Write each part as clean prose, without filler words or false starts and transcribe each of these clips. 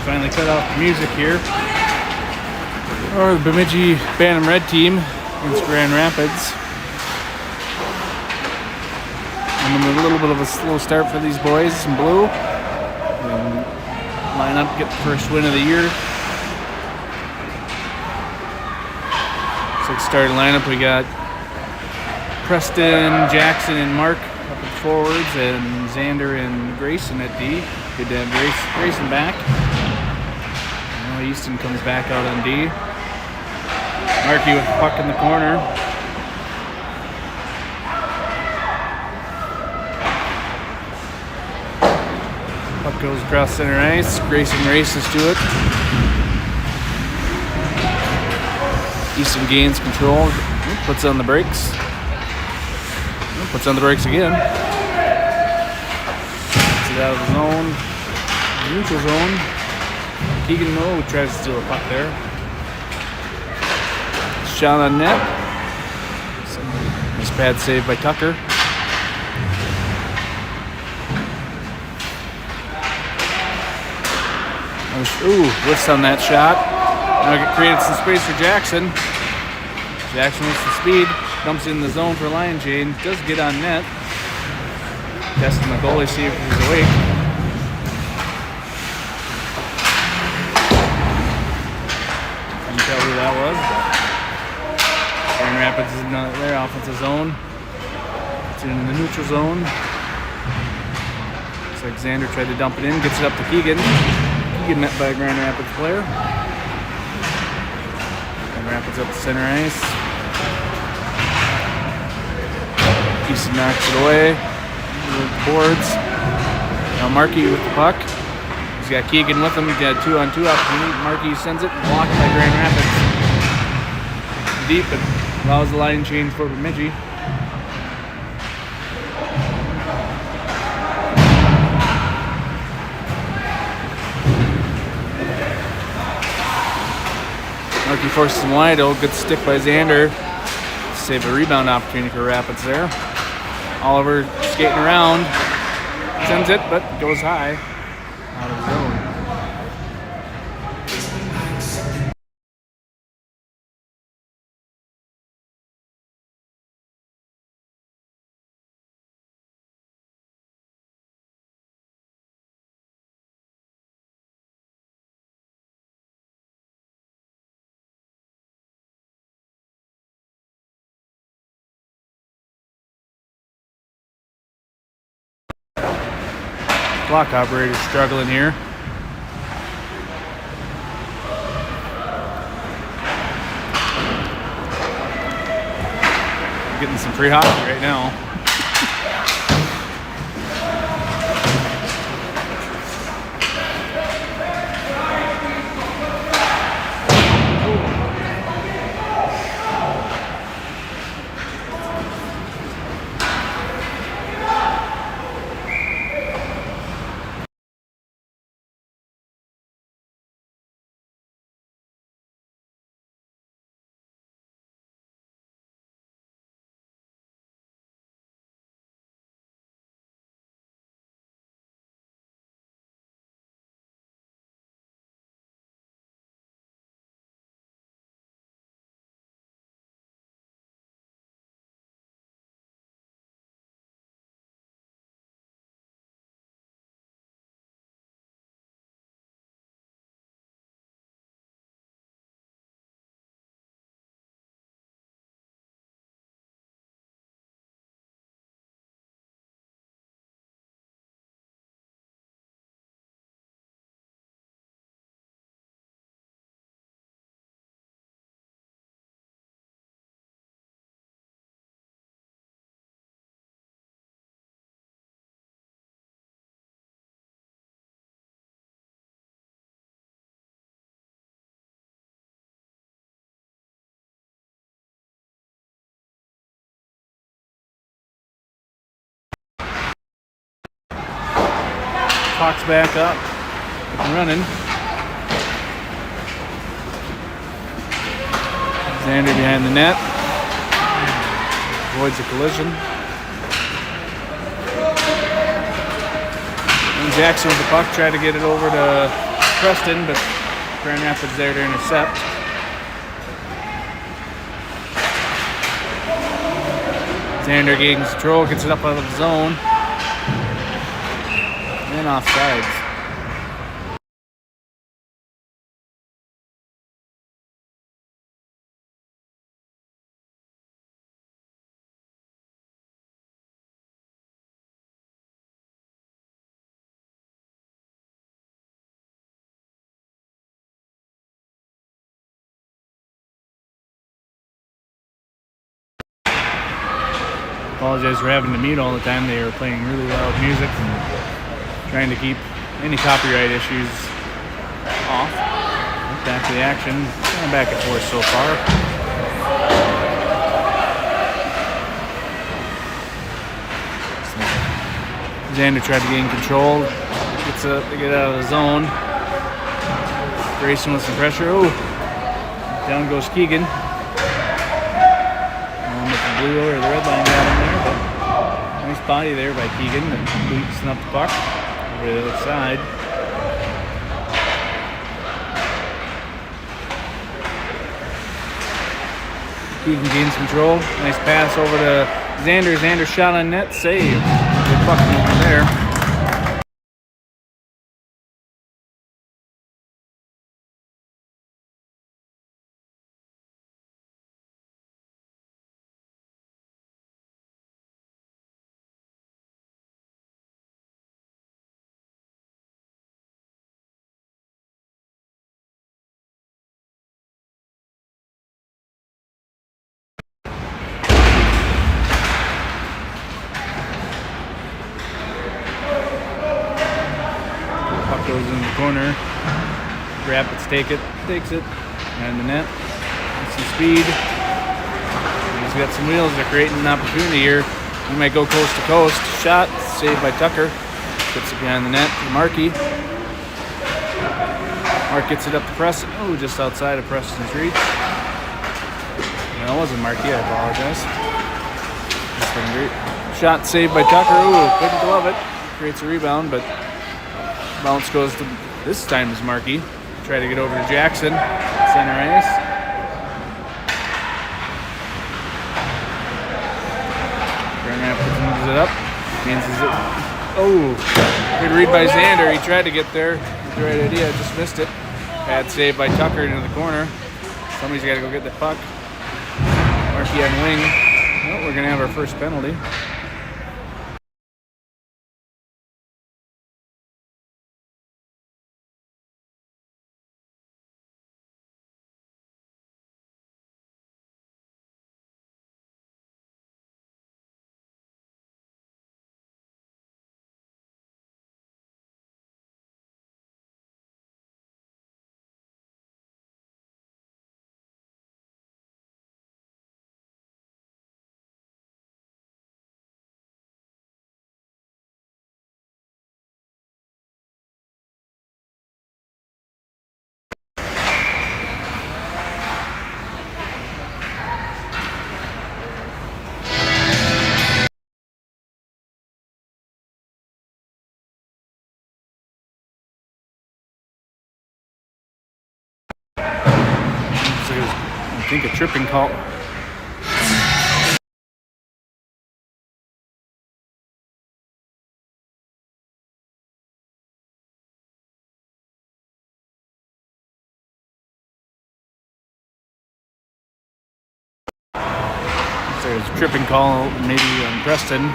Finally cut off the music here. Or the Bemidji Bantam Red team against Grand Rapids. And a little bit of a slow start for these boys in blue. And line up, get the first win of the year. So starting lineup, we got Preston, Jackson, and Mark up at forwards, and Xander and Grayson at D. Good to have Grayson back. Now Easton comes back out on D. Markey with the puck in the corner. Puck goes across center ice. Grayson races to it. Easton gains control. Puts on the brakes. Puts on the brakes again. Gets it out of the zone. Neutral zone. Keegan Moe tries to steal a puck there. Shot on net. Nice pad save by Tucker. Ooh, lifts on that shot. Now it created some space for Jackson. Jackson with the speed. Dumps in the zone for Lion Jane. Does get on net. Testing the goalie, see if he's awake. Couldn't tell who that was. Grand Rapids is in their offensive zone. It's in the neutral zone. Looks like Xander tried to dump it in. Gets it up to Keegan. Keegan met by a Grand Rapids player. Grand Rapids up to center ice. Easton knocks it away. With the boards. Now Markey with the puck. He's got Keegan with him. He's got a 2-on-2 opportunity. Markey sends it. Blocked by Grand Rapids. Deep, but allows the line change for Bemidji. Markey forces him wide. Oh, good stick by Xander. Save a rebound opportunity for Rapids there. Oliver skating around. Sends it, but goes high. Out of zone. Clock operator struggling here. Getting some free hockey right now. Puck's back up and running. Xander behind the net. Avoids a collision. And Jackson with the puck, tried to get it over to Preston, but Grand Rapids there to intercept. Xander gains control, gets it up out of the zone. And offsides. Apologize for having to mute all the time. They were playing really loud music and trying to keep any copyright issues off. Back to the action. And back and forth so far. Xander tried to gain control. Gets up to get out of the zone. Grayson with some pressure. Oh! Down goes Keegan. Blue or the red line got him there, but nice body there by Keegan and boots up the puck over to the other side. Keegan gains control. Nice pass over to Xander. Xander shot on net, save. Good puck over there. Goes in the corner. Rapids takes it, and the net. Some speed. He's got some wheels. They're creating an opportunity here. He might go coast to coast. Shot saved by Tucker. Puts it behind the net to Markey. Mark gets it up to Preston. Oh, just outside of Preston's reach. No, it wasn't Markey. I apologize. Shot saved by Tucker. Ooh, couldn't glove it. Creates a rebound, but bounce goes to, this time is Markey. Try to get over to Jackson. Center ice. Grand Rapids moves it up. Oh, good read by Xander. He tried to get there. The right idea, just missed it. Bad save by Tucker into the corner. Somebody's got to go get the puck. Markey on wing. Well, we're going to have our first penalty. I think a tripping call. There's a tripping call maybe on Preston.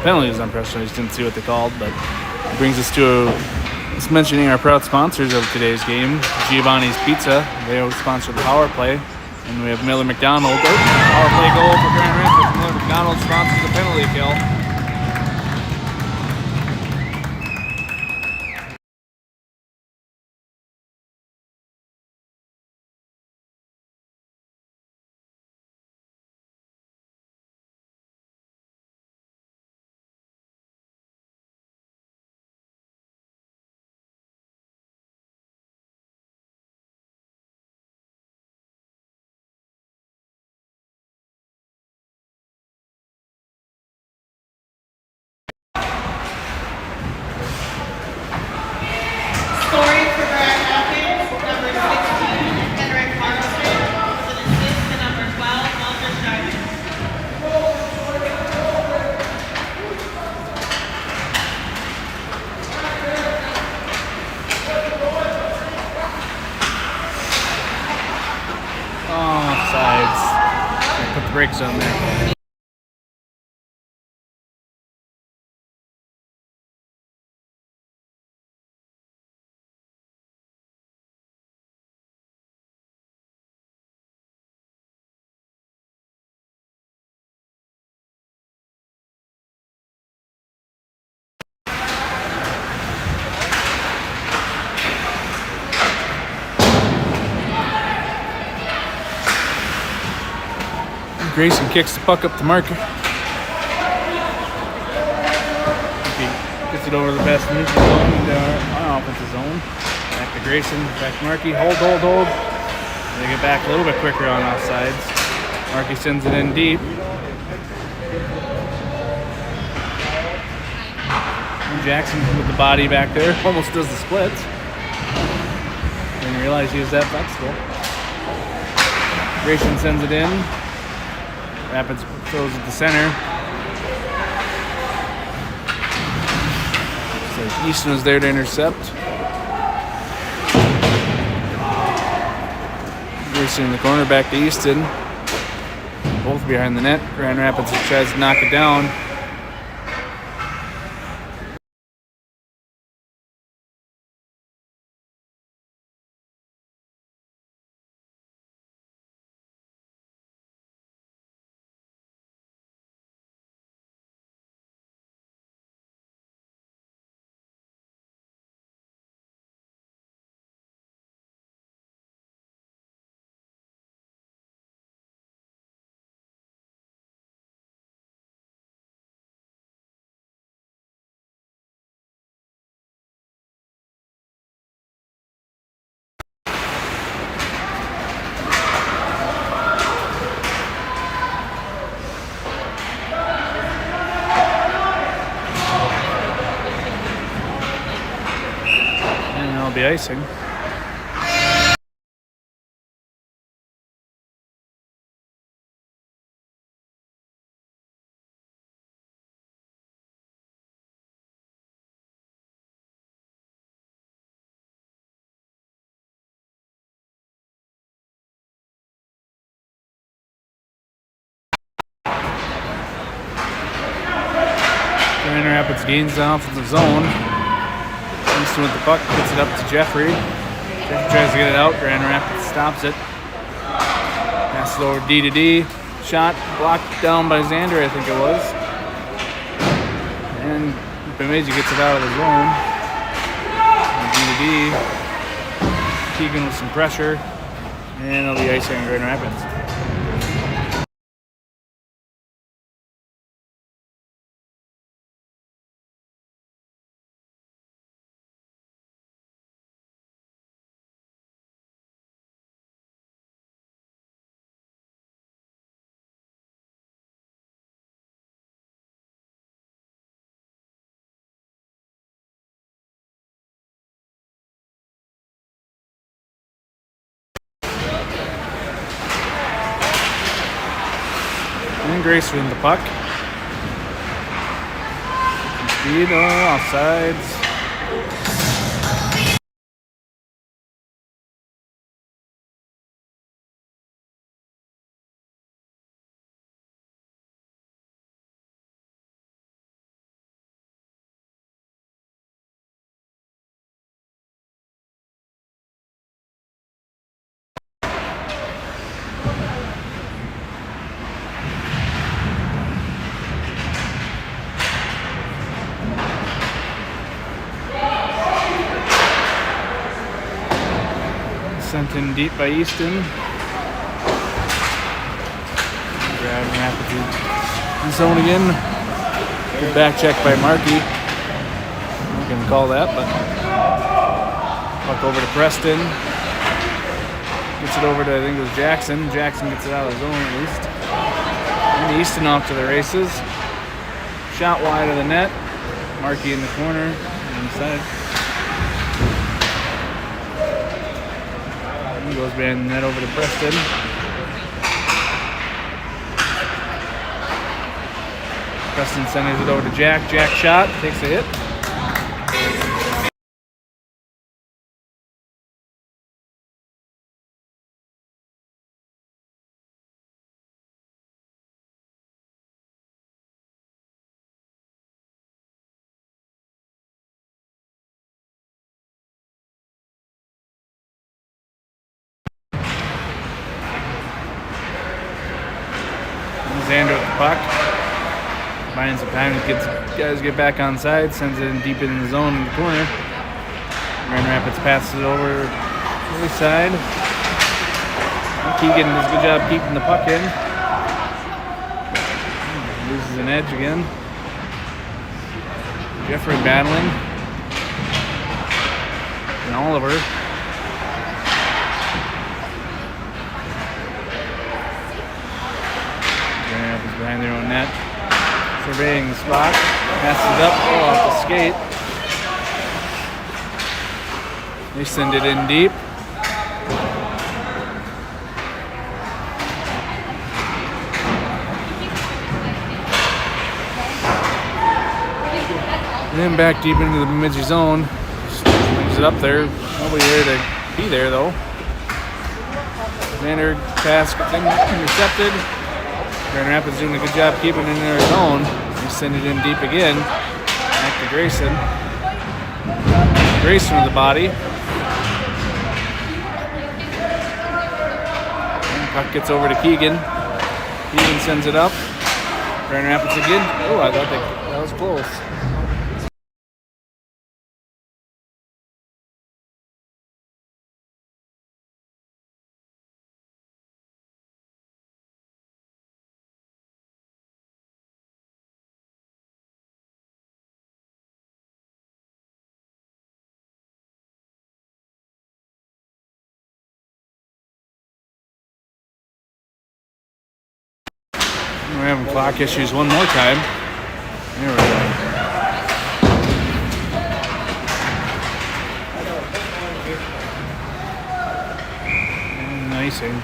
Penalty was on Preston. I just didn't see what they called, but it brings us to just mentioning our proud sponsors of today's game. Giovanni's Pizza. They sponsor the power play. And we have Miller McDonald. Power play goal for Grand Rapids. Miller McDonald sponsors the penalty kill. brakes on there. Grayson kicks the puck up to Marker. Gets it over the best neutral zone into our offensive zone. Back to Grayson, back to Markey. Hold. They get back a little bit quicker on offsides. Markey sends it in deep. And Jackson with the body back there. Almost does the splits. Didn't realize he was that flexible. Grayson sends it in. Rapids throws it to center. So Easton was there to intercept. Grayson in the corner, back to Easton. Both behind the net. Grand Rapids tries to knock it down. Be icing. Grand Rapids gains the offensive zone. Easton with the puck, gets it up to Jeffrey. Jeffrey tries to get it out. Grand Rapids stops it. Passes it over D to D. Shot blocked down by Xander, I think it was. And Bemidji gets it out of the zone. And D to D. Keegan with some pressure. And it'll be icing on Grand Rapids. And Grayson with the puck. Speed offsides. Sent in deep by Easton. Grand Rapids in zone again. Good back check by Markey. I'm going to call that, but puck over to Preston. Gets it over to, I think it was Jackson. Jackson gets it out of the zone at least. And Easton off to the races. Shot wide of the net. Markey in the corner. Inside. Goes behind the net over to Preston. Preston sends it over to Jack. Jack shot, takes a hit. Xander with the puck. Finds some time to guys get back on side. Sends it in deep in the zone in the corner. Grand Rapids passes it over to the other side. Keegan does a good job keeping the puck in. Loses an edge again. Jeffrey battling. And Oliver. Grand Rapids behind their own net. Surveying the spot. Passes it up. Oh, off the skate. They send it in deep. And then back deep into the Bemidji zone. Brings it up there. Nobody there to be there though. Xander pass gets intercepted. Grand Rapids doing a good job keeping it in their zone. They send it in deep again. Back to Grayson. Grayson with the body. And puck gets over to Keegan. Keegan sends it up. Grand Rapids again. Oh, I thought that was close. We're having clock issues one more time. There we go. And icing.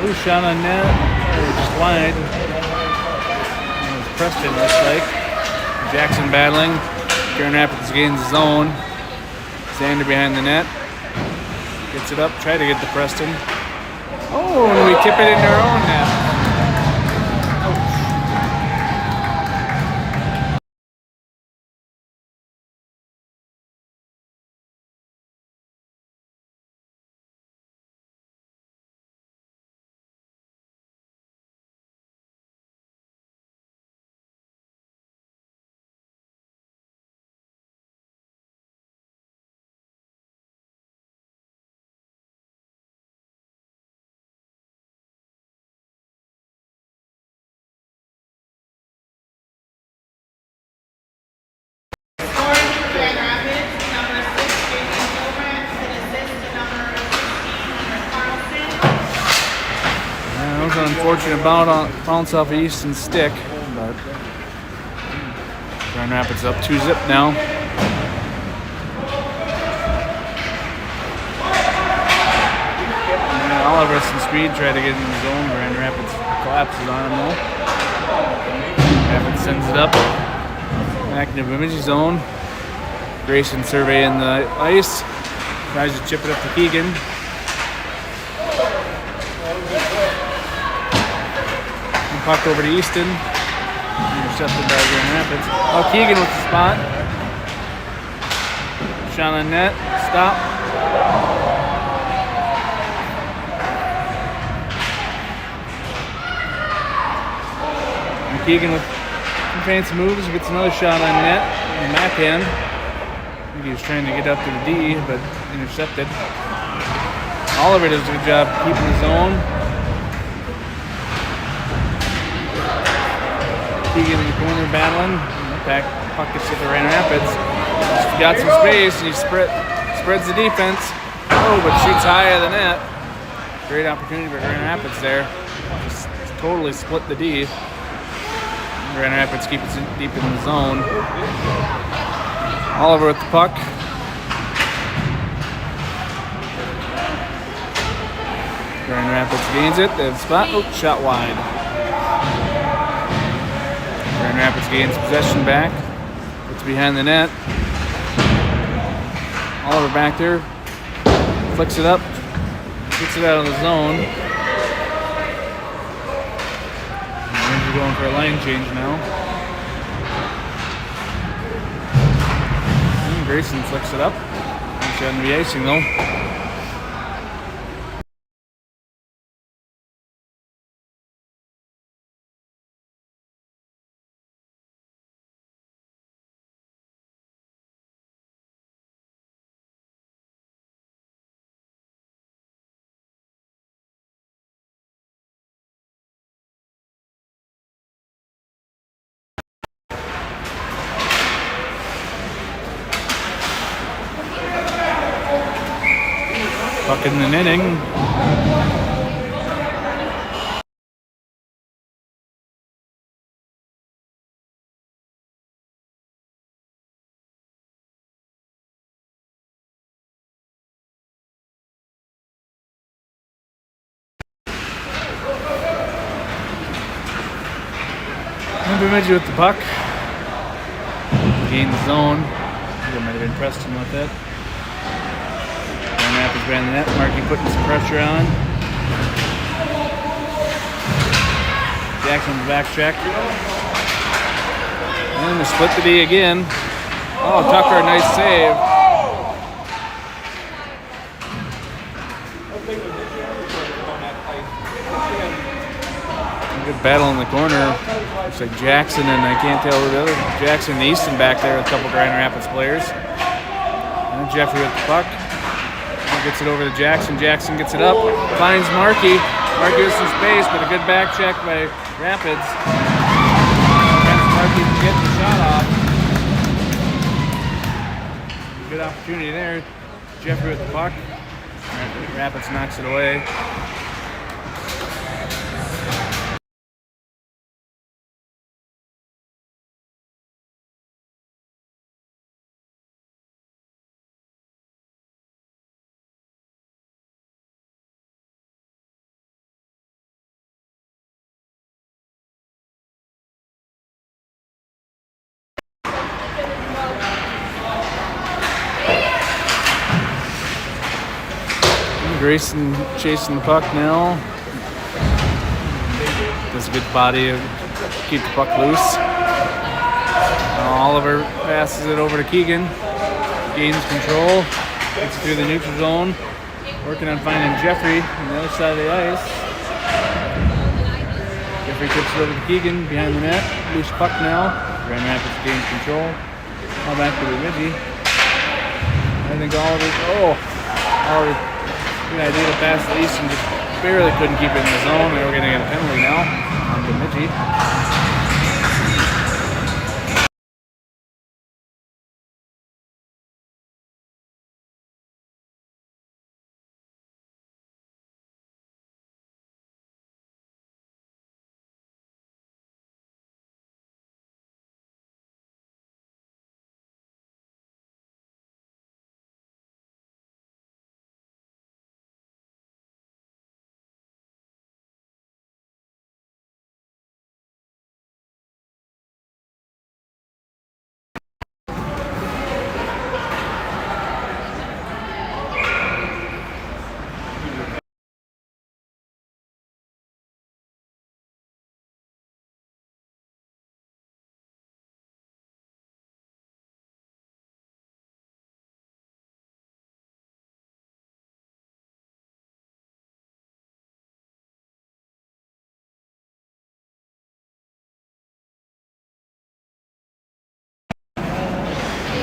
Ooh, shot on net. Just wide. That was Preston, looks like. Jackson battling. Grand Rapids gains his zone. Xander behind the net. Gets it up. Try to get to Preston. Oh, and we tip it into our own net. Unfortunate bounce off of Easton's stick, but Grand Rapids up 2-0 now. And Oliver has some speed, try to get in the zone. Grand Rapids collapses on him though. Rapids sends it up. Back into Bemidji zone. Grayson surveying the ice. Tries to chip it up to Keegan. Puck over to Easton. Intercepted by Grand Rapids. Oh, Keegan with the spot. Shot on net. Stop. And Keegan with some fancy moves gets another shot on net. And backhand. I think he was trying to get up to the D, but intercepted. Oliver does a good job keeping his own. Keegan in the corner battling. Back puck gets to the Grand Rapids. He's got some space and he spreads the defense. Oh, but shoots high of the net. Great opportunity for Grand Rapids there. Just totally split the D. Grand Rapids keeps it deep in the zone. Oliver with the puck. Grand Rapids gains it. They have a spot. Oh, shot wide. Grand Rapids gains possession back. It's behind the net. Oliver back there. Flicks it up. Gets it out of the zone. And we're going for a line change now. And Grayson flicks it up. He's on the icing though. Puck in the netting. Bemidji with the puck. Gain the zone. I might have been Preston with it. Grand Rapids behind the net. Markey putting some pressure on. Jackson with the back check. And the split the D again. Oh, Tucker, nice save. Good battle in the corner. Looks like Jackson and I can't tell who the other. Jackson and Easton back there with a couple Grand Rapids players. And Jeffrey with the puck. Gets it over to Jackson. Jackson gets it up. Finds Markey. Markey with some space, but a good back check by Rapids. Markey can get the shot off. Good opportunity there. Jeffrey with the puck. Rapids knocks it away. Grayson chasing the puck now. Does a good body to keep the puck loose. Oliver passes it over to Keegan. Gains control. Gets through the neutral zone. Working on finding Jeffrey on the other side of the ice. Jeffrey tips it over to Keegan behind the net. Loose puck now. Grand Rapids gains control. Now back to Bemidji. I think Oliver. Good idea to pass the East and just barely couldn't keep it in the zone. They were going to get a penalty now on Bemidji.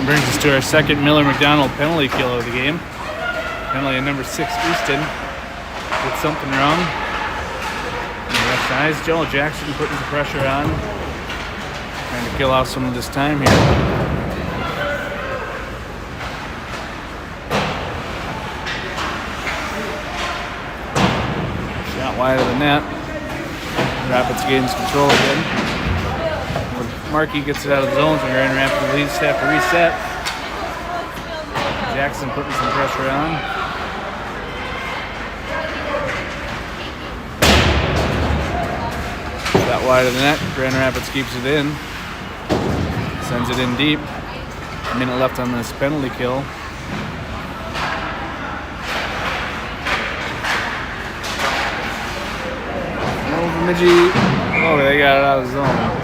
Brings us to our second Miller McDonald penalty kill of the game. Penalty on number 6, Easton. Did something wrong. On the left side, Joel Jackson putting some pressure on. Trying to kill off some of this time here. Shot wide of the net. Rapids gains control again. Markey gets it out of the zone, so Grand Rapids leads have to reset. Jackson putting some pressure on. That wide of the net. Grand Rapids keeps it in. Sends it in deep. A minute left on this penalty kill. Bemidji, oh, they got it out of the zone.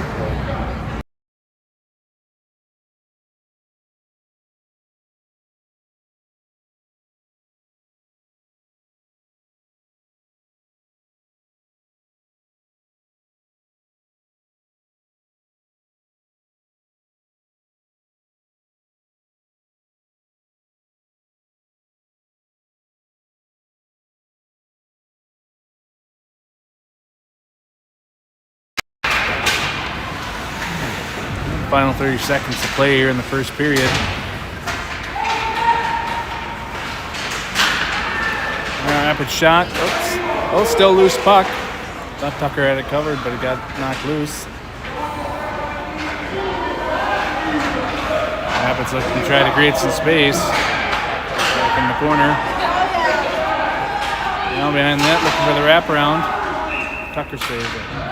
Final 30 seconds to play here in the first period. Rapid shot. Oops. Oh, still loose puck. Thought Tucker had it covered, but it got knocked loose. Rapids looking to try to create some space. Back in the corner. Now behind that, looking for the wraparound. Tucker saves it.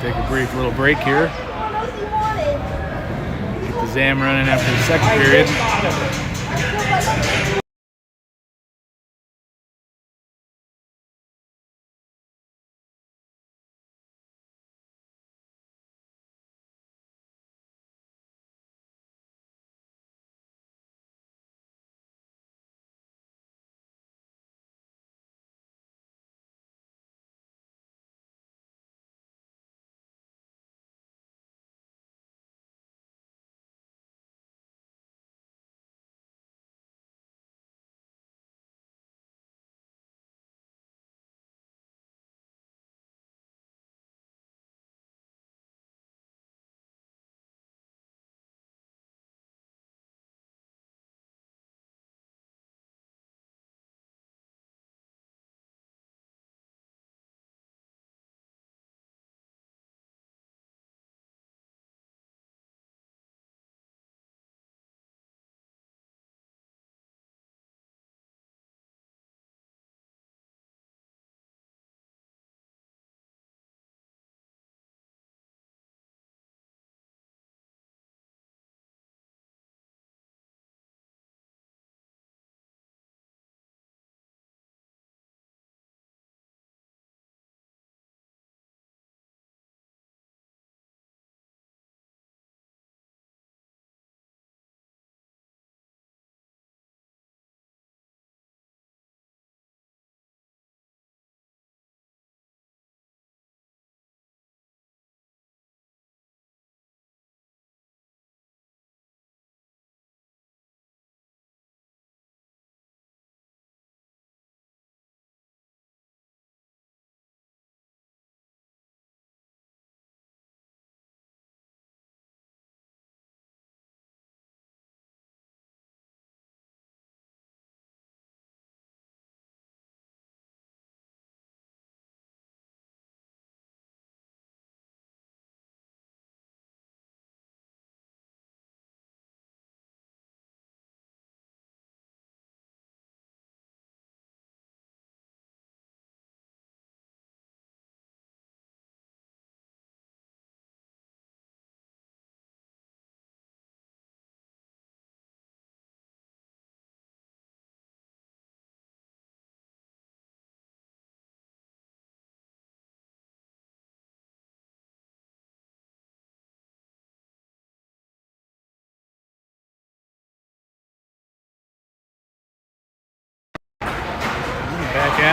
Take a brief little break here. Get the Zam running after the second period.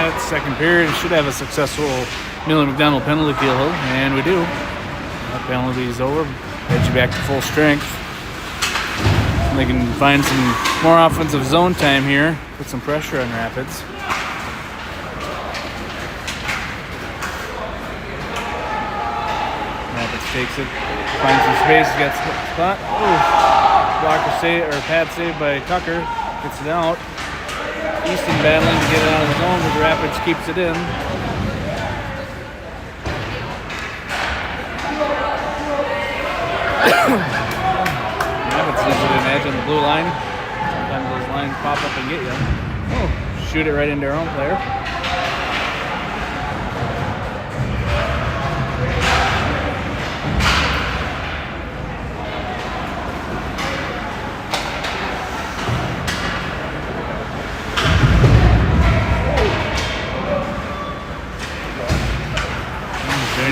at it. Second period should have a successful Miller McDonald penalty kill, and we do. That penalty is over. Get you back to full strength. And they can find some more offensive zone time here. Put some pressure on Rapids. Rapids takes it, finds some space, gets the spot. Oh, blocker save or pad save by Tucker. Gets it out. Easton battling to get it out of the zone, but Rapids keeps it in. Rapids gives it an edge on the blue line. Sometimes those lines pop up and get you. Oh, shoot it right into our own player.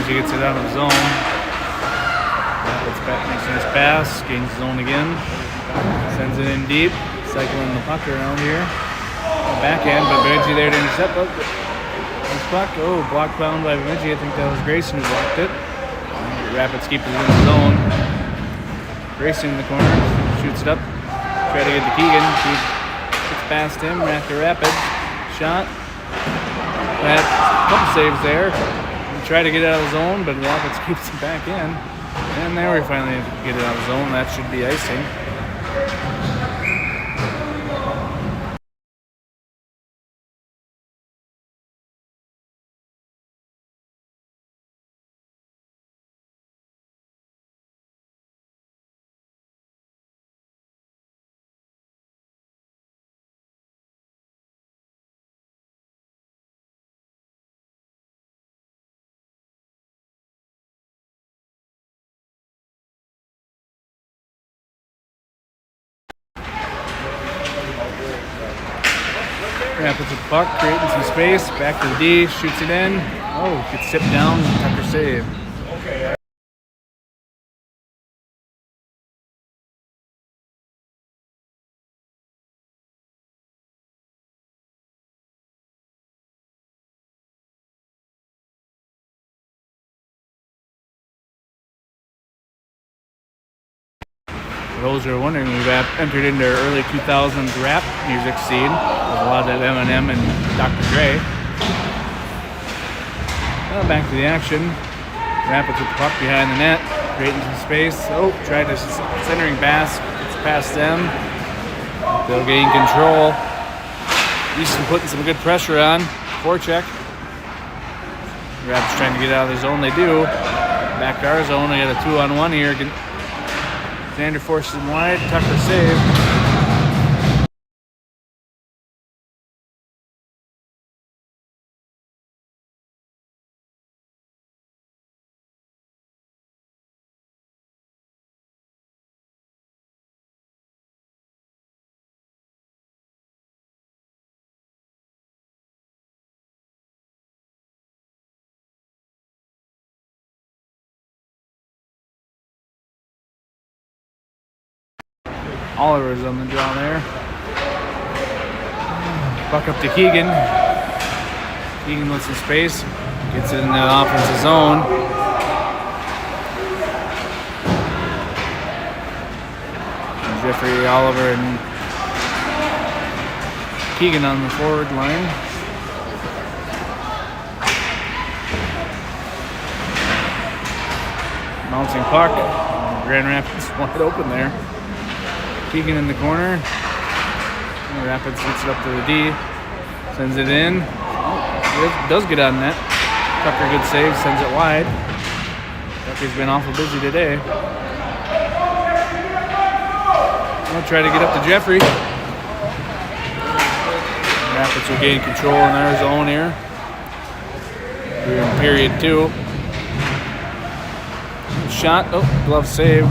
He gets it out of the zone. Rapids makes a nice pass, gains the zone again, sends it in deep, cycling the puck around here. Backhand, but Bemidji there to intercept. This puck, blocked bound by Bemidji. I think that was Grayson who blocked it. Rapids keep it in the zone. Grayson in the corner, shoots it up, try to get to Keegan. He gets past him after Rapids. Shot. A couple saves there. Try to get it out of the zone, but Rapids keeps it back in. And there we finally get it out of the zone. That should be icing. Rapids with the puck, creating some space, back to the D, shoots it in. Oh, gets tipped down, Tucker save. For those who are wondering, we've entered into our early 2000s rap music scene with a lot of Eminem and Dr. Dre. Well, back to the action. Rapids with the puck behind the net, creating some space. Oh, tried to centering pass, gets past them. They'll gain control. Easton putting some good pressure on. Forecheck. Rapids trying to get out of their zone. They do. Back to our zone. We got a 2-on-1 here. Xander forces him wide. Tucker save. Oliver's on the draw there. Buck up to Keegan. Keegan wants some space. Gets it in the offensive zone. Jeffrey, Oliver, and Keegan on the forward line. Bouncing puck. Grand Rapids wide open there. Keegan in the corner. Rapids gets it up to the D. Sends it in. It does get on net. Tucker, good save, sends it wide. Tucker's been awful busy today. I'll try to get up to Jeffrey. Rapids will gain control in our zone here. We're in period 2. Shot. Oh, glove save.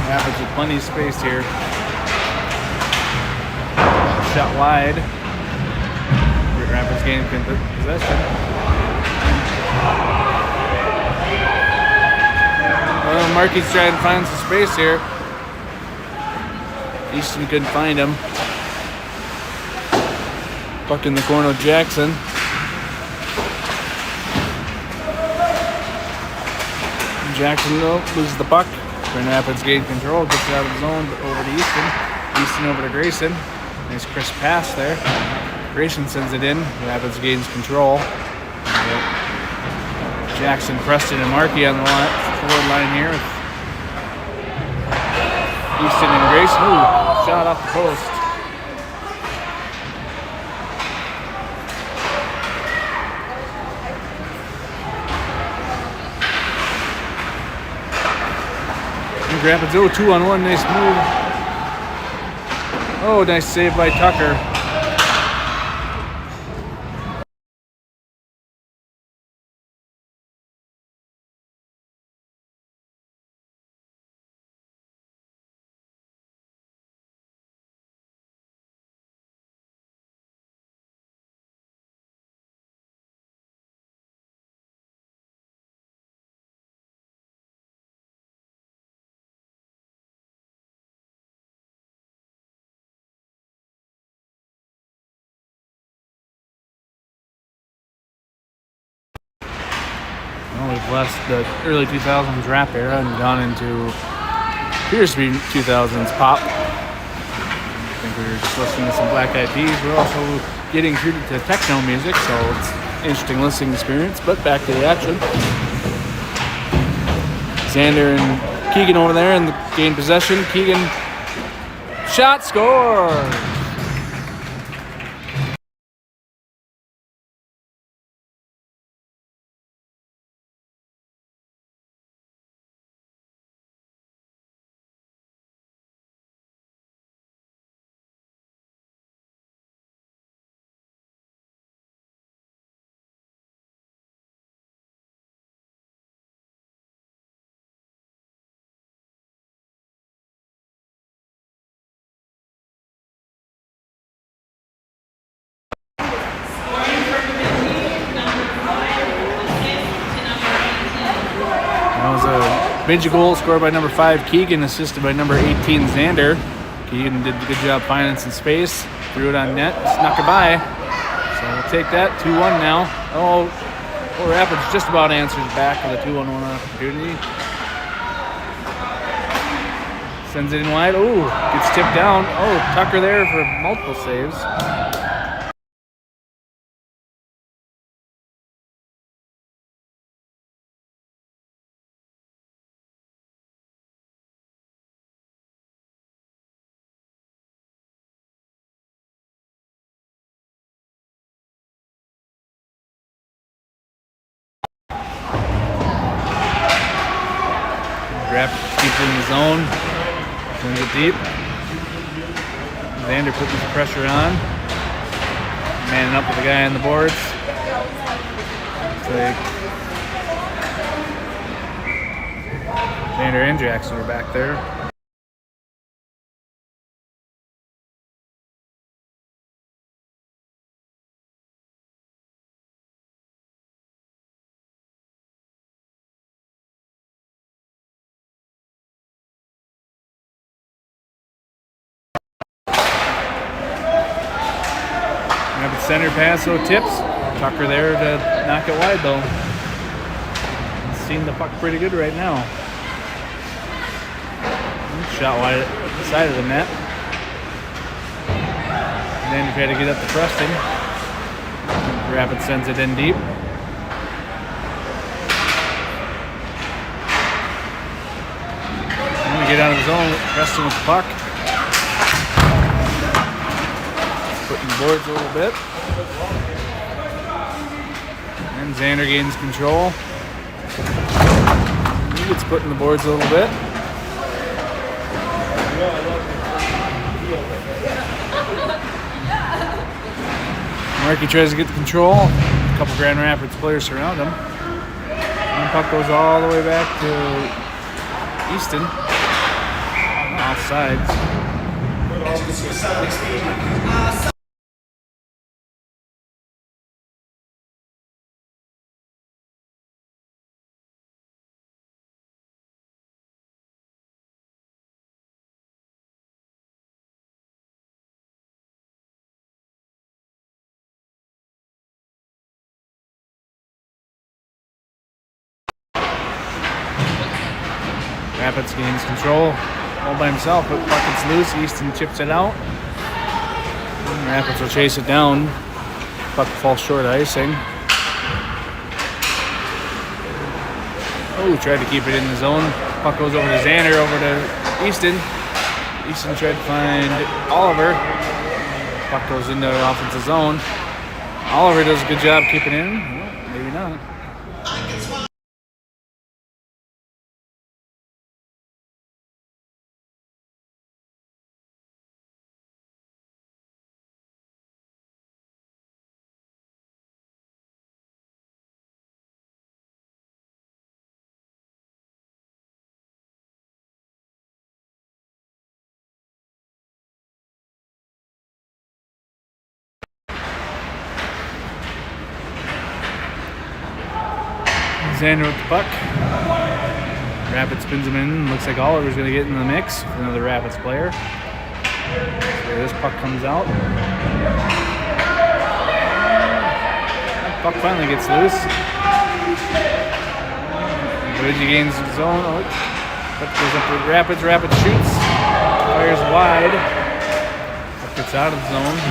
Rapids with plenty of space here. Shot wide. Rapids gaining possession. Well, Markey's trying to find some space here. Easton couldn't find him. Puck in the corner of Jackson. Jackson loses the puck. Grand Rapids gain control, gets it out of the zone over to Easton. Easton over to Grayson. Nice crisp pass there. Grayson sends it in. Rapids gains control. Jackson, Preston, and Markey on the forward line here. Easton and Grayson. Ooh, shot off the post. Rapids, 2-on-1, nice move. Oh, nice save by Tucker. Well, we've left the early 2000s rap era and gone into appears to be 2000s pop. I think we were just listening to some Black Eyed Peas. We're also getting treated to techno music, so it's an interesting listening experience. But back to the action. Xander and Keegan over there and gain possession. Keegan shot, score! Bemidji goal scored by number 5 Keegan, assisted by number 18 Xander. Keegan did a good job finding some space, threw it on net, snuck it by. So we'll take that 2-1 now. Oh, Rapids just about answers back with a 2-1 opportunity. Sends it in wide. Oh, gets tipped down. Oh, Tucker there for multiple saves. Rapids keeps in the zone. Sends it deep. Xander putting the pressure on. Manning up with the guy on the boards. Xander and Jackson are back there. Center pass, so tips. Tucker there to knock it wide, though. Seeing the puck pretty good right now. Shot wide at the side of the net. And then try to get up to Preston. Rapids sends it in deep. And we get out of the zone. Preston with the puck. Putting the boards a little bit. And Xander gains control. He gets put in the boards a little bit. Markey tries to get the control. A couple Grand Rapids players surround him. And the puck goes all the way back to Easton. Offsides. Rapids gains control all by himself, but puck gets loose. Easton chips it out. And Rapids will chase it down. Puck falls short of icing. Oh, tried to keep it in the zone. Puck goes over to Xander, over to Easton. Easton tried to find Oliver. Puck goes into the offensive zone. Oliver does a good job keeping it in. Well, maybe not. Xander with the puck. Rapids spins him in. Looks like Oliver's going to get in the mix with another Rapids player. So this puck comes out. That puck finally gets loose. Bemidji gains the zone. Oh, puck goes up to Rapids. Rapids shoots. Fires wide. Puck gets out of the zone.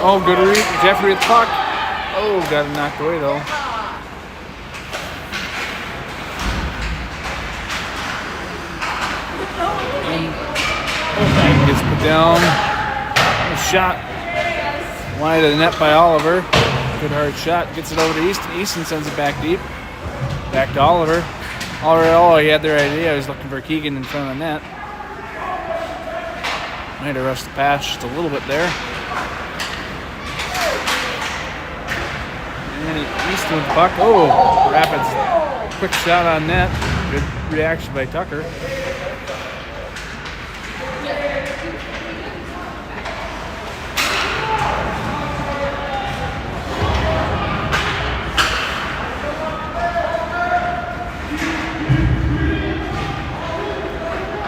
Oh, good read. Jeffrey with the puck. Oh, got it knocked away though. Gets put down. A shot wide of the net by Oliver. Good hard shot. Gets it over to Easton. Easton sends it back deep. Back to Oliver. Oliver, oh, he had the right idea. He was looking for Keegan in front of the net. Might have rushed the pass just a little bit there. And Easton with the puck. Oh, Rapids. Quick shot on net. Good reaction by Tucker.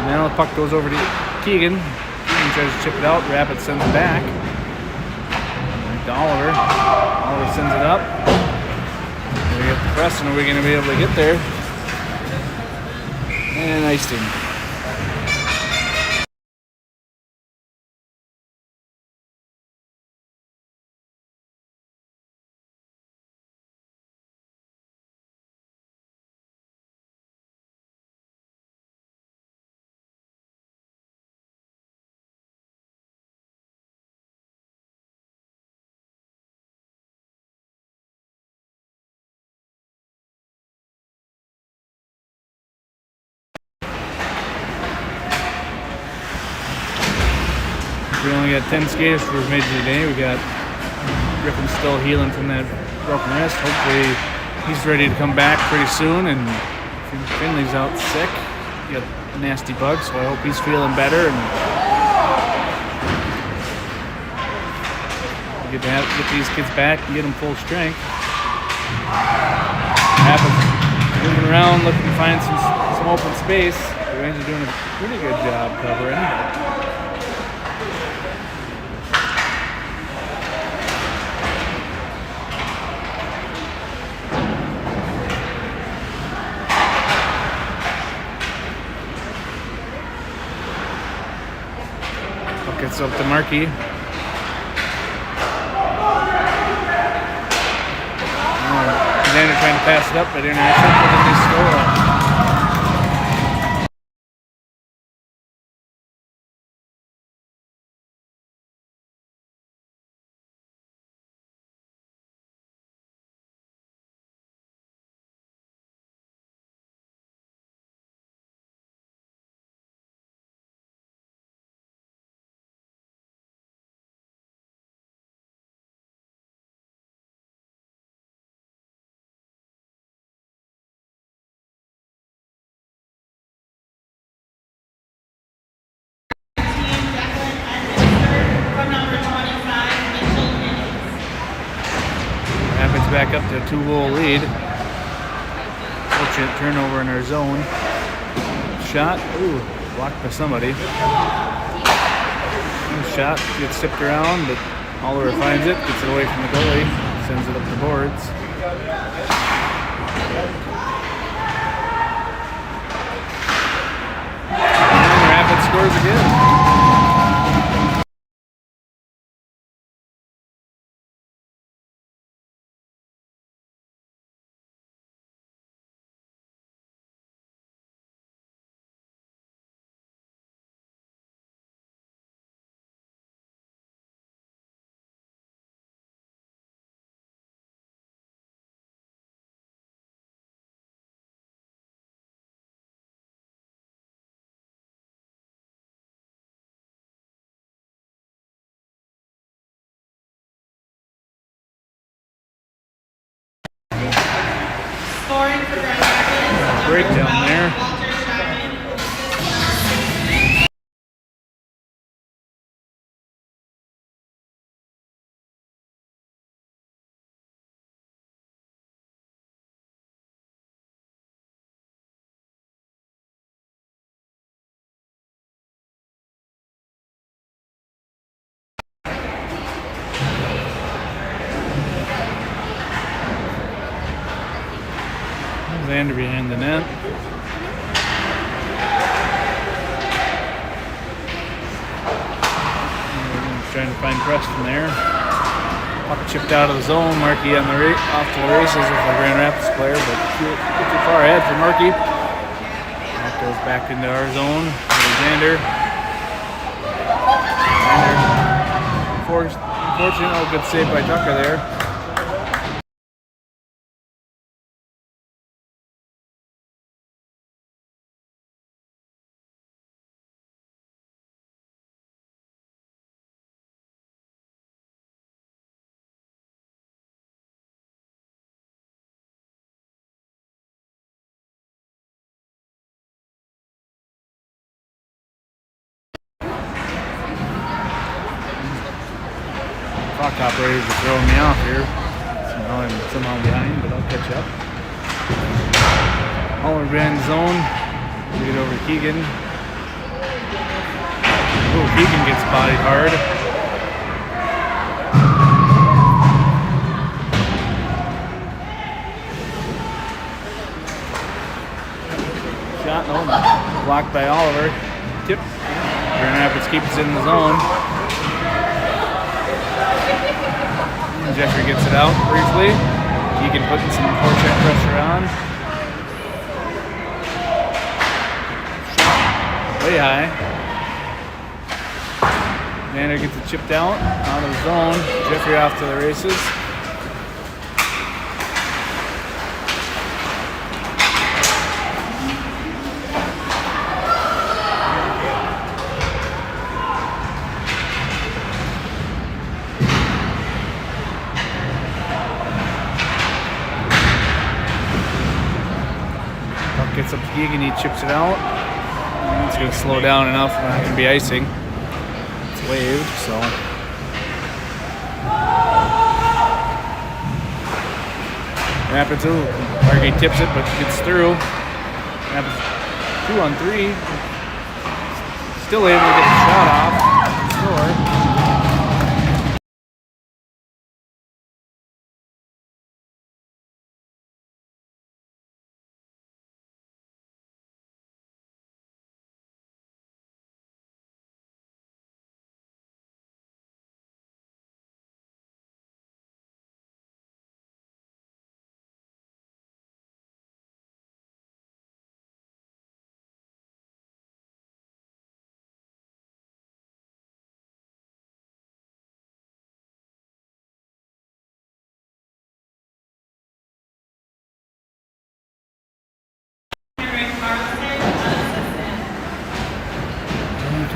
Now the puck goes over to Keegan. Keegan tries to chip it out. Rapids sends it back. Back to Oliver. Oliver sends it up. We get the press, and are we going to be able to get there? And Easton. We only got 10 skaters for Bemidji today. We got Griffin still healing from that broken wrist. Hopefully he's ready to come back pretty soon. And Finley's out sick. He got a nasty bug, so I hope he's feeling better. And we get to get these kids back and get them full strength. Moving around, looking to find some open space. The Rangers are doing a pretty good job covering. Gets up to Markey. Xander trying to pass it up, but intercepted, and they score. Back up to a 2-goal lead. Fortunate turnover in our zone. Shot. Ooh, blocked by somebody. Shot gets tipped around, but Oliver finds it, gets it away from the goalie, sends it up the boards. Breakdown there. Xander behind the net. Trying to find Preston there. Puck chipped out of the zone. Markey on the off to the races with the Grand Rapids player, but too far ahead for Markey. That goes back into our zone. Xander. Unfortunate. Oh, good save by Tucker there. Clock operators are throwing me off here. Somehow I'm behind, but I'll catch up. Holler behind zone. Get it over to Keegan. Oh, Keegan gets bodied hard. Shot, no. Blocked by Oliver. Tip. Grand Rapids keeps it in the zone. Jeffrey gets it out briefly. Keegan putting some forecheck pressure on. Way high. Xander gets it chipped out of the zone. Jeffrey off to the races. Gets up to Keegan, he chips it out. It's going to slow down enough, and not going to be icing. It's waved, so. Rapids, Margate tips it, but gets through. Rapids 2-on-3. Still able to get the shot off. Score.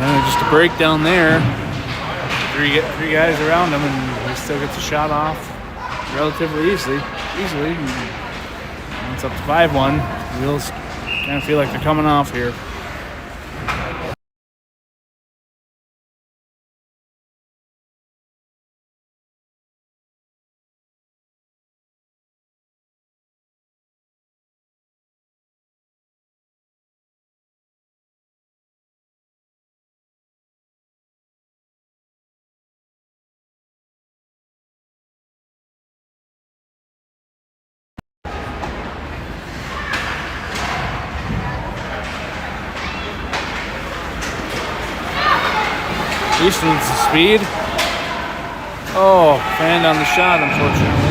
Just a breakdown there. Three guys around him, and he still gets a shot off relatively easily. It's up to 5-1. Wheels kind of feel like they're coming off here. Eastman's the speed. Oh, fanned on the shot, unfortunately.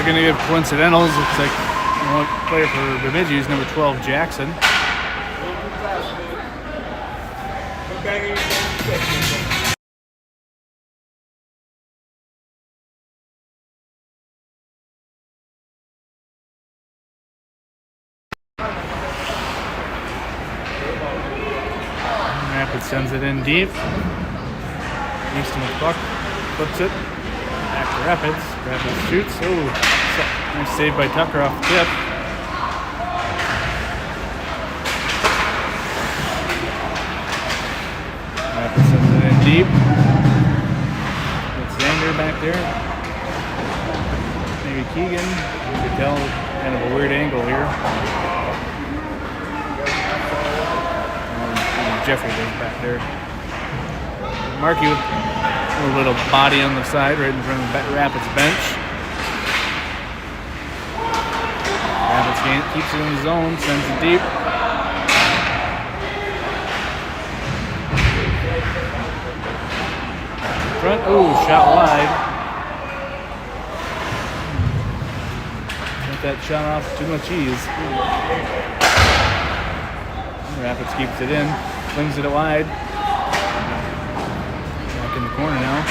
not going to give coincidentals. Looks like one player for Bemidji is number 12, Jackson. Rapids sends it in deep. Easton with the puck, flips it. Back to Rapids. Rapids shoots. Oh, nice save by Tucker off the tip. Rapids sends it in deep. It's Xander back there. Maybe Keegan. You could tell kind of a weird angle here. Jeffrey is back there. Markey with a little body on the side right in front of the Rapids bench. Rapids keeps it in the zone, sends it deep. Front, ooh, shot wide. Got that shot off too much ease. Rapids keeps it in, flings it wide. Back in the corner now.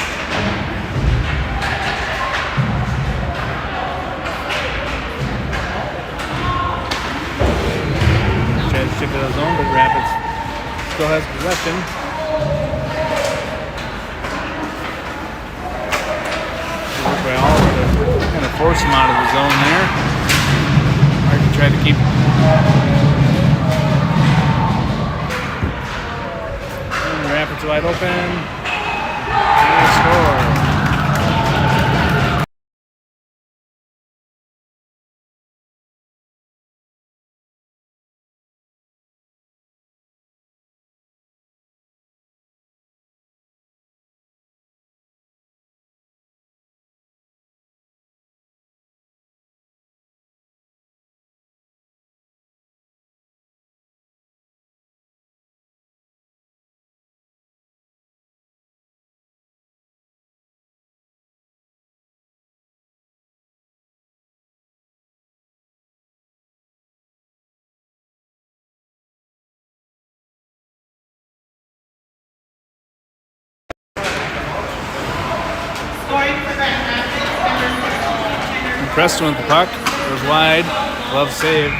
Tries to chip it out of zone, but Rapids still has possession. Work by Oliver to kind of force him out of the zone there. Markey tried to keep. Rapids wide open. And score. Preston with the puck, goes wide, glove save.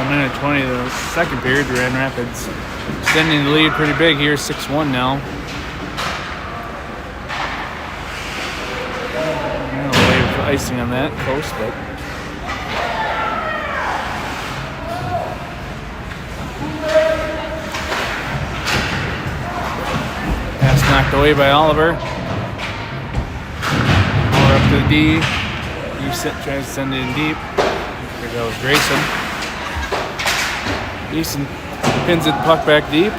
Minute 20 of the second period, Grand Rapids extending the lead pretty big here, 6-1 now. A little late for icing on that, close, but pass knocked away by Oliver. Oliver up to the D. Tries to send it in deep. There goes Grayson. Easton pins it, puck back deep.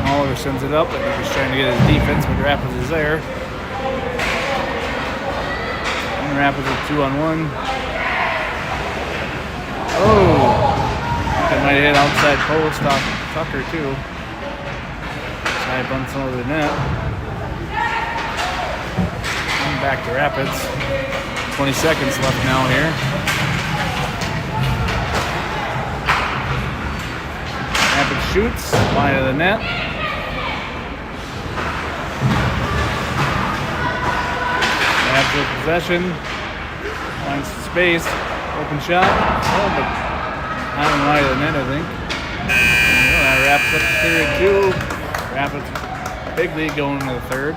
Oliver sends it up. I think he's trying to get his defense, but Rapids is there. And Rapids with 2-on-1. Oh! That might hit outside post off Tucker too. Side bunts over the net. And back to Rapids. 20 seconds left now here. Rapids shoots, wide of the net. Rapids with possession. Finds some space. Open shot. Oh, but not wide of the net, I think. Well, that wraps up period 2. Rapids big lead going into the third.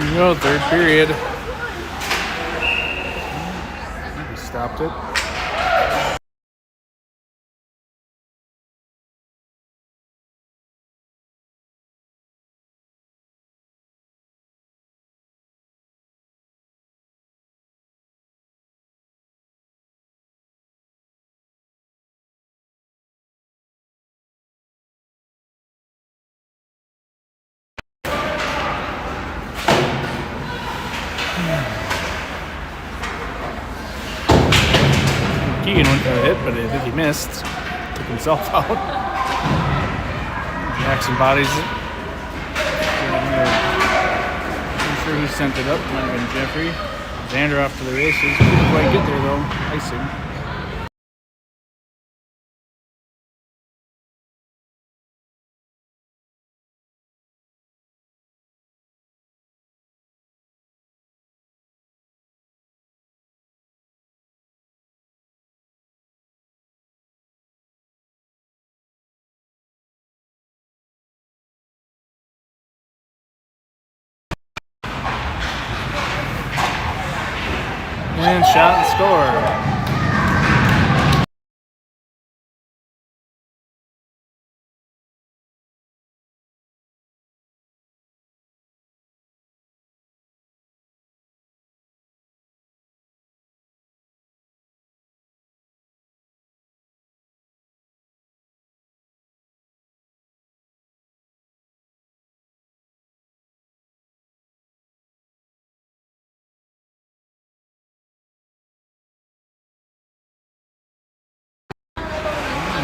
Here we go, third period. He stopped it. Keegan went for a hit, but I think he missed. Took himself out. Jackson bodies it. I'm sure who sent it up. Might have been Jeffrey. Xander off to the races. Couldn't quite get there though. Icing. And shot and score.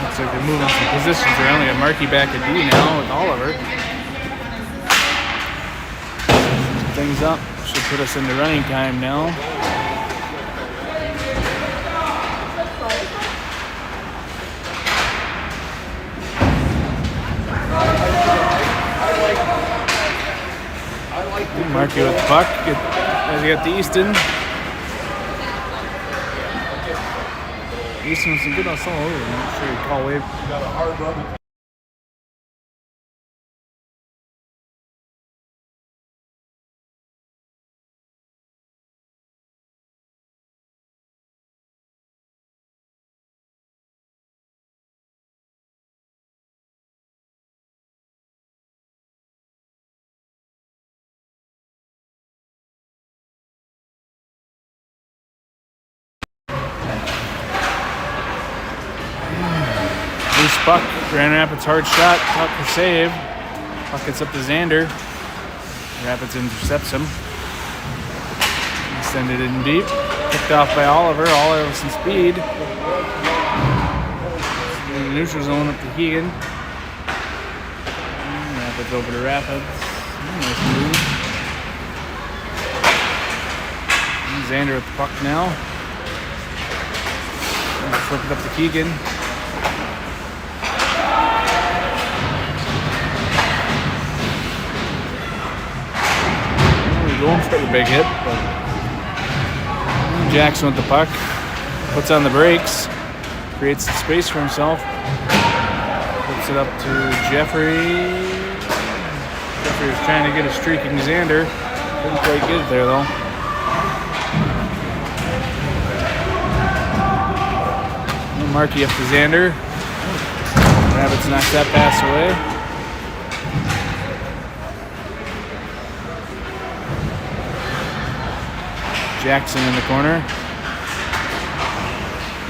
Looks like they're moving some positions around. We got Markey back at D now with Oliver. Things up. Should put us into running time now. Markey with the puck. As he got to Easton. Easton with some good on all over. I'm not sure he'd call wave. Got a hard run. Loose puck, Grand Rapids hard shot, Tucker save. Puck gets up to Xander. Rapids intercepts him. Send it in deep. Picked off by Oliver. Oliver with some speed. In the neutral zone up to Keegan. Rapids over to Rapids. Nice move. And Xander with the puck now. Flip it up to Keegan. Going for the big hit, but Jackson with the puck, puts on the brakes, creates the space for himself, puts it up to Jeffrey. Jeffrey was trying to get a streaking Xander, couldn't quite get it there though. Markey up to Xander. Rabbits knocks that pass away. Jackson in the corner.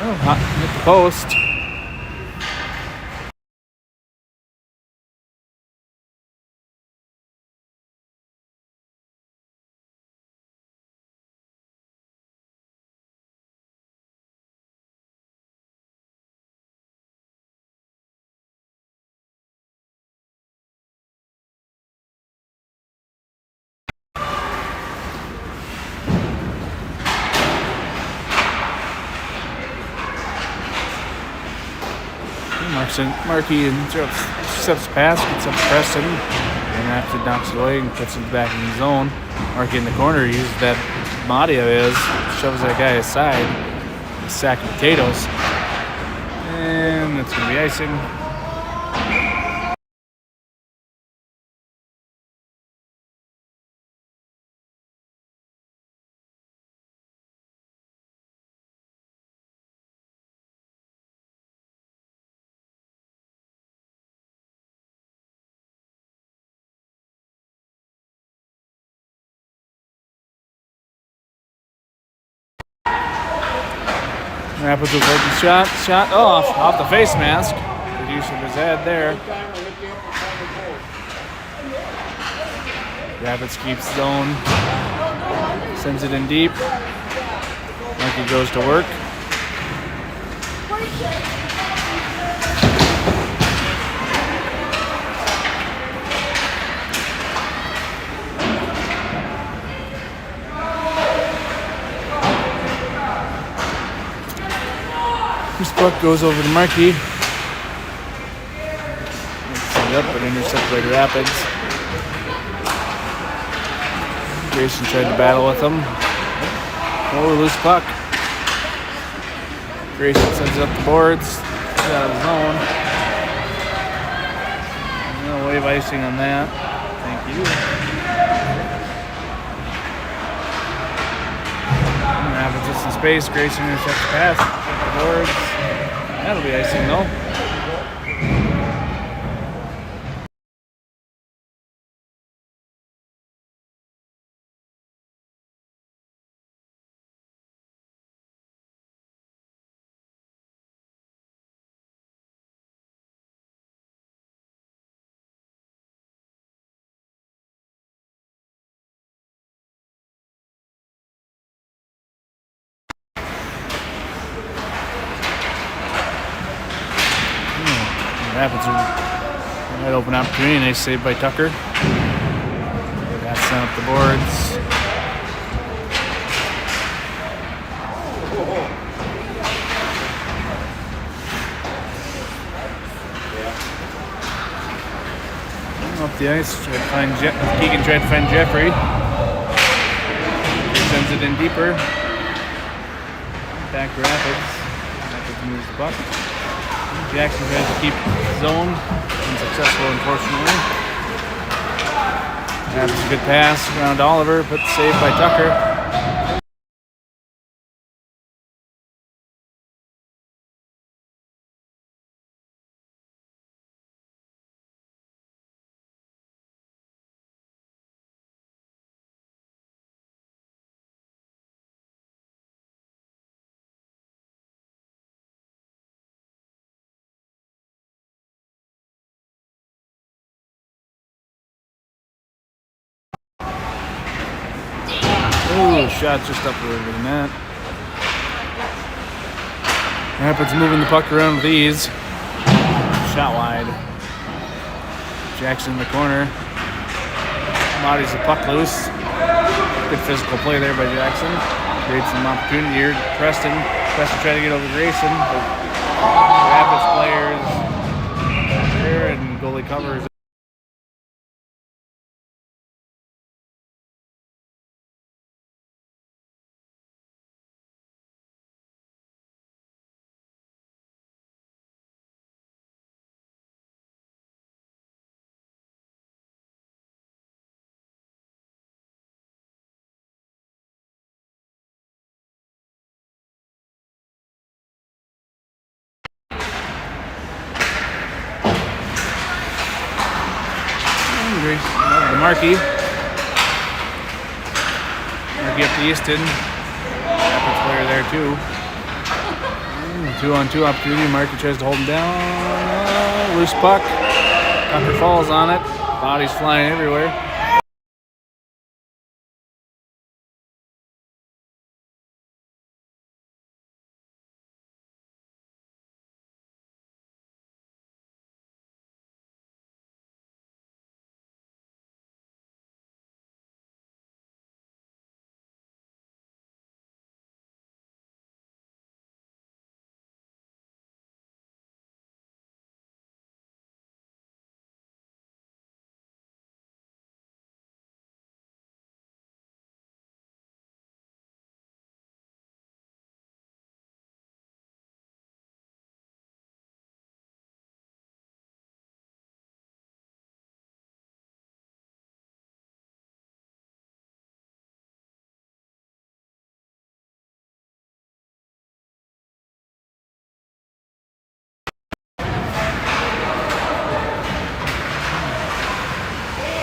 Oh, hit the post. Markey intercepts the pass, gets up to Preston, and after knocks it away and puts it back in the zone. Markey in the corner uses that body of his, shoves that guy aside, a sack of potatoes, and it's going to be icing. Rapids with open shot off the face mask. Good use of his head there. Rapids keeps zone, sends it in deep. Markey goes to work. This puck goes over to Markey. Send it up, but intercepted by Rapids. Grayson tried to battle with him. Oh, loose puck. Grayson sends it up the boards. He's out of his zone. No wave icing on that. Thank you. Rapids just in space. Grayson intercepts the pass. Up the boards. That'll be icing though. Rapids are wide open opportunity. Nice save by Tucker. Pass sent up the boards. Up the ice. Keegan tried to find Jeffrey. He sends it in deeper. Back to Rapids. Rapids moves the puck. Jackson tries to keep zone. Unsuccessful, unfortunately. That's a good pass around Oliver, but saved by Tucker. Ooh, shot just up over the net. Rapids moving the puck around with ease. Shot wide. Jackson in the corner. Bodies the puck loose. Good physical play there by Jackson. Creates some opportunity here. Preston tried to get over Grayson, but Rapids players there and goalie covers. Markey up to Easton. Rapids player there too. 2-on-2 opportunity. Markey tries to hold him down. Loose puck. Tucker falls on it. Bodies flying everywhere.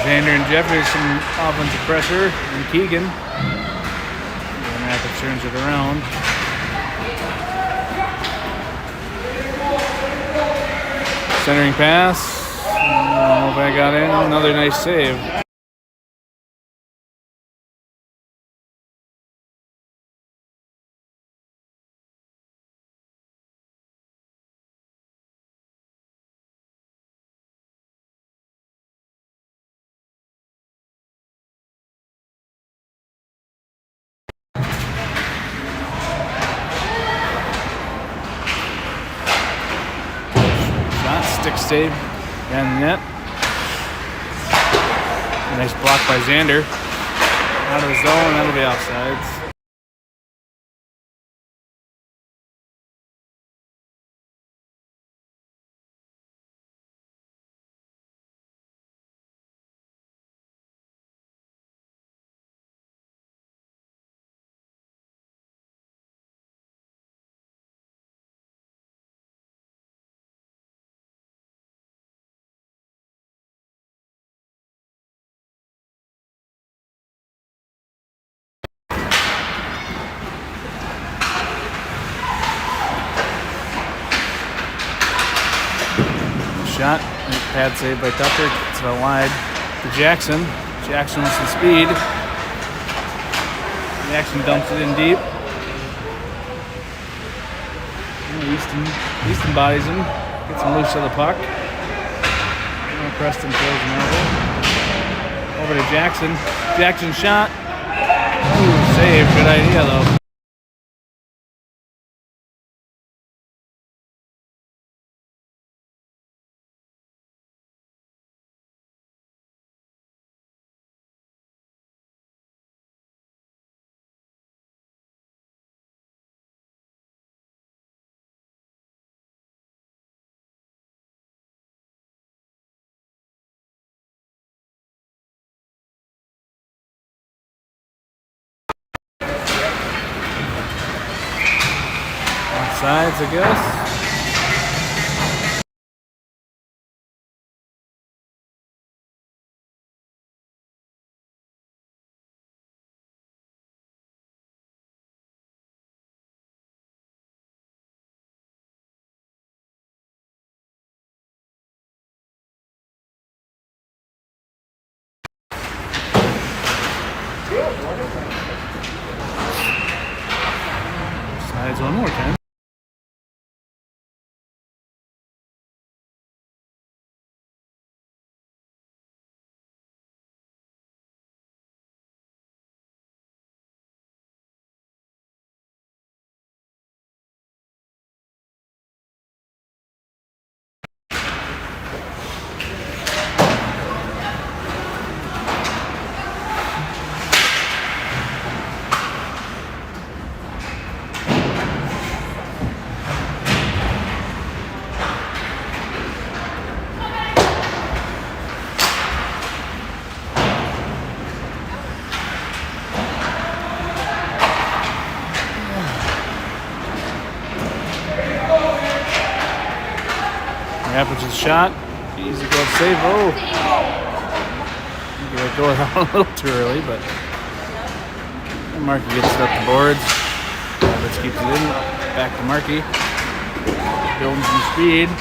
Xander and Jeffrey some offensive pressure, and Keegan. And Rapids turns it around. Centering pass. I don't know if I got in. Another nice save. Stick save and net. Nice block by Xander. Out of his zone, that'll be offsides. Shot, pad save by Tucker, it's out wide to Jackson. Jackson with some speed. Jackson dumps it in deep. Easton bodies him, gets him loose to the puck. Preston throws an elbow. Over to Jackson. Jackson shot. Ooh, save, good idea though. Sides, I guess. Sides one more time. Rapids' shot. Easy glove save. Oh! Maybe I go out a little too early, but Markey gets it up the boards. Rapids keeps it in. Back to Markey. Building some speed.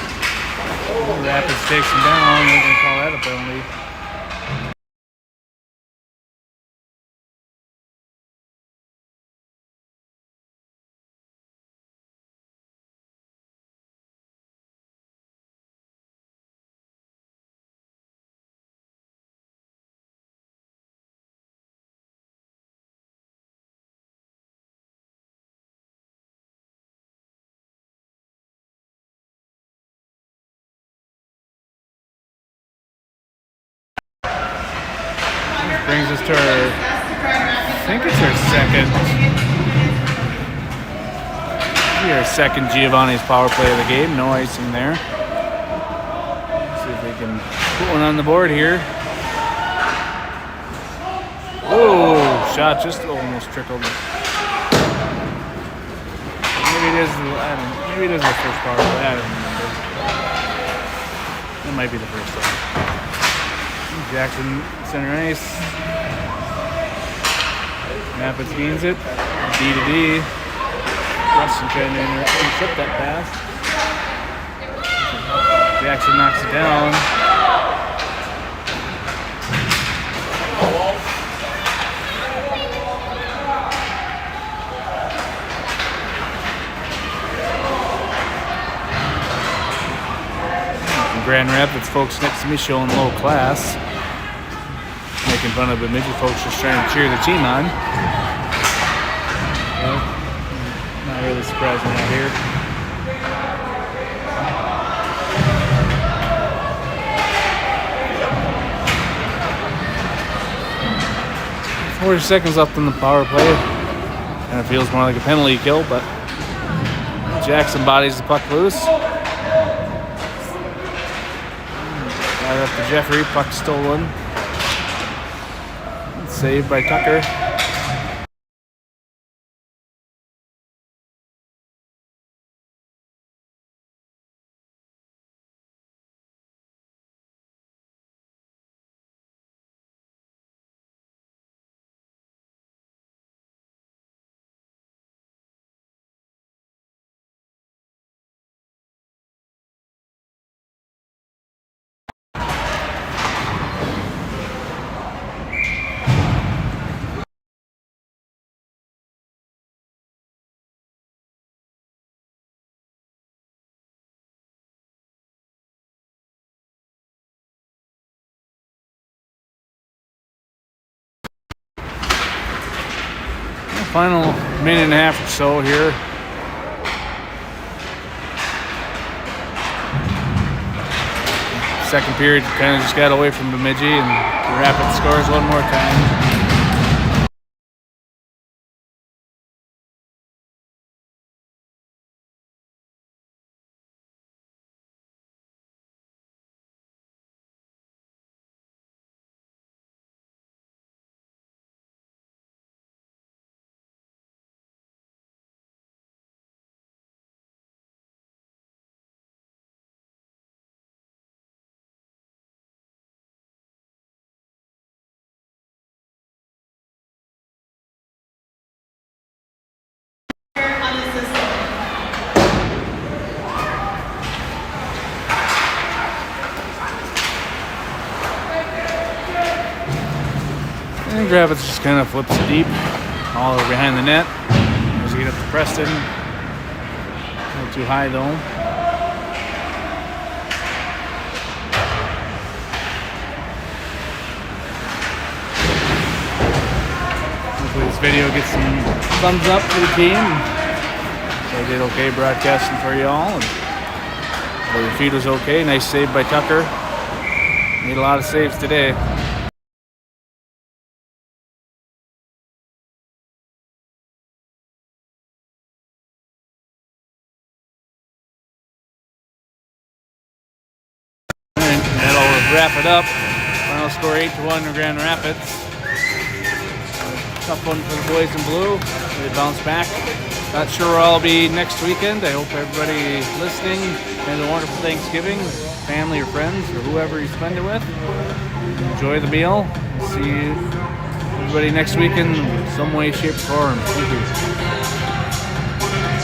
Rapids takes him down. They're going to call that a penalty. Brings us to our, I think it's our second Giovanni's power play of the game. No icing there. Let's see if they can put one on the board here. Oh, shot just almost trickled. Maybe it is the first power play. I don't remember. It might be the first one. Jackson center ice. Rapids gains it. D to D. Preston trying to intercept that pass. Jackson knocks it down. Grand Rapids folks next to me showing low class. Making fun of Bemidji folks just trying to cheer the team on. Well, not really surprising out here. "40 seconds left on the power play. Kind of feels more like a penalty kill, but Jackson bodies the puck loose. Right up to Jeffrey, puck stolen. Saved by Tucker. Final minute and a half or so here. Second period kind of just got away from Bemidji, and the Rapids scores one more time. And Rapids just kind of flips it deep, all over behind the net. As we get up to Preston. A little too high though. Hopefully this video gets some thumbs up for the team. They did okay broadcasting for y'all. The feed was okay. Nice save by Tucker. Made a lot of saves today. Wrap it up. Final score 8-1 to Grand Rapids. Tough one for the boys in blue. They bounce back. Not sure where I'll be next weekend. I hope everybody listening has a wonderful Thanksgiving, family or friends or whoever you spend it with. Enjoy the meal. See everybody next weekend in some way, shape, or form. Thank you.